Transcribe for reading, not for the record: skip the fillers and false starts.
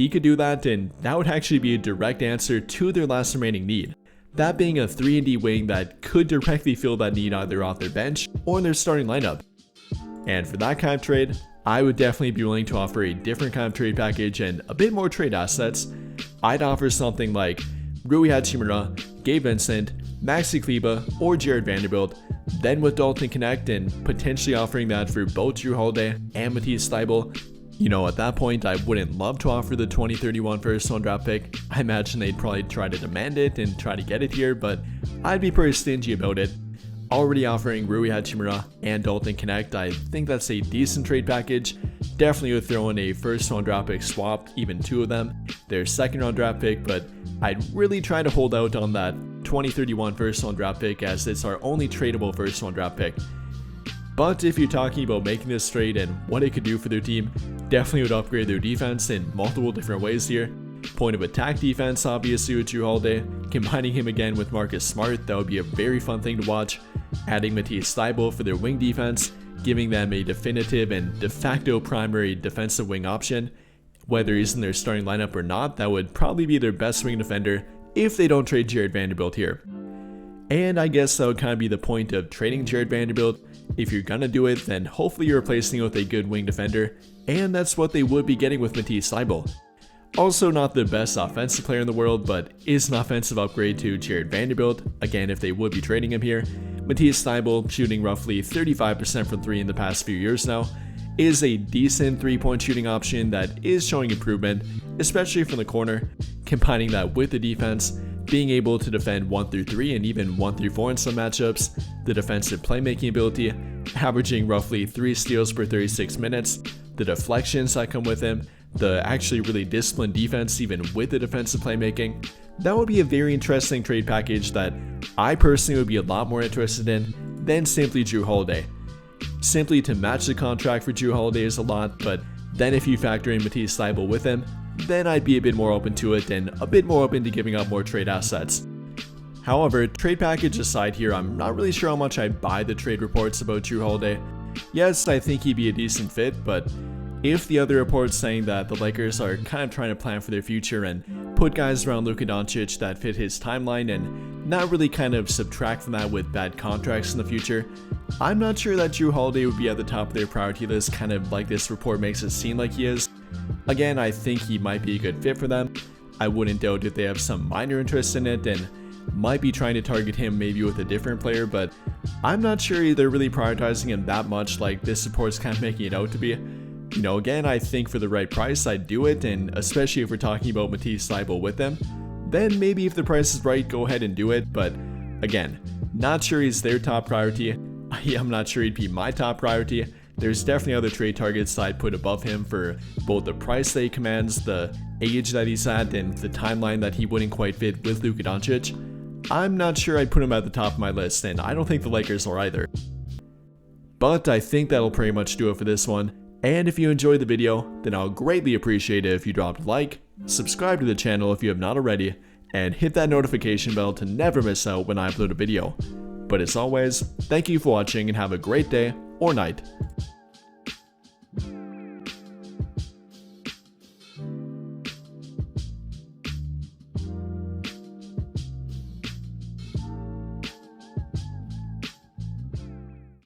He could do that, and that would actually be a direct answer to their last remaining need. That being a 3-and-D wing that could directly fill that need either off their bench or in their starting lineup. And for that kind of trade, I would definitely be willing to offer a different kind of trade package and a bit more trade assets. I'd offer something like Jrue, Gabe Vincent, Maxi Kleber, or Jared Vanderbilt, then with Dalton Connect and potentially offering that for both Jrue Holiday and Matisse Thybulle. You know, at that point, I wouldn't love to offer the 2031 first-round draft pick. I imagine they'd probably try to demand it and try to get it here, but I'd be pretty stingy about it. Already offering Jrue and Dalton Connect, I think that's a decent trade package. Definitely would throw in a first-round draft pick swap, even 2 of them. Their second-round draft pick, but I'd really try to hold out on that 2031 first-round draft pick as it's our only tradable first-round draft pick. But if you're talking about making this trade and what it could do for their team, definitely would upgrade their defense in multiple different ways here. Point of attack defense, obviously, with Jrue Holiday. Combining him again with Marcus Smart, that would be a very fun thing to watch. Adding Matisse Thybulle for their wing defense, giving them a definitive and de facto primary defensive wing option. Whether he's in their starting lineup or not, that would probably be their best wing defender if they don't trade Jared Vanderbilt here. And I guess that would kind of be the point of trading Jared Vanderbilt. If you're gonna do it, then hopefully you're replacing it with a good wing defender, and that's what they would be getting with Matisse Thybulle. Also not the best offensive player in the world, but is an offensive upgrade to Jared Vanderbilt, again if they would be trading him here. Matisse Thybulle, shooting roughly 35% from 3 in the past few years now, is a decent 3-point shooting option that is showing improvement, especially from the corner. Combining that with the defense, being able to defend 1 through 3 and even 1 through 4 in some matchups, the defensive playmaking ability, averaging roughly 3 steals per 36 minutes, the deflections that come with him, the actually really disciplined defense even with the defensive playmaking. That would be a very interesting trade package that I personally would be a lot more interested in than simply Jrue Holiday. Simply to match the contract for Jrue Holiday is a lot, but then if you factor in Matisse Thybulle with him, then I'd be a bit more open to it and a bit more open to giving up more trade assets. However, trade package aside here, I'm not really sure how much I buy the trade reports about Jrue Holiday. Yes, I think he'd be a decent fit, but if the other reports saying that the Lakers are kind of trying to plan for their future and put guys around Luka Doncic that fit his timeline and not really kind of subtract from that with bad contracts in the future, I'm not sure that Jrue Holiday would be at the top of their priority list, kind of like this report makes it seem like he is. Again, I think he might be a good fit for them. I wouldn't doubt if they have some minor interest in it and might be trying to target him maybe with a different player, but I'm not sure they're really prioritizing him that much like this report's kind of making it out to be. You know, again, I think for the right price, I'd do it, and especially if we're talking about Matisse Thybulle with them, then maybe if the price is right, go ahead and do it, but again, not sure he's their top priority. I'm not sure he'd be my top priority. There's definitely other trade targets that I'd put above him for both the price that he commands, the age that he's at, and the timeline that he wouldn't quite fit with Luka Doncic. I'm not sure I'd put him at the top of my list, and I don't think the Lakers are either. But I think that'll pretty much do it for this one. And if you enjoyed the video, then I'll greatly appreciate it if you dropped a like, subscribe to the channel if you have not already, and hit that notification bell to never miss out when I upload a video. But as always, thank you for watching and have a great day or night.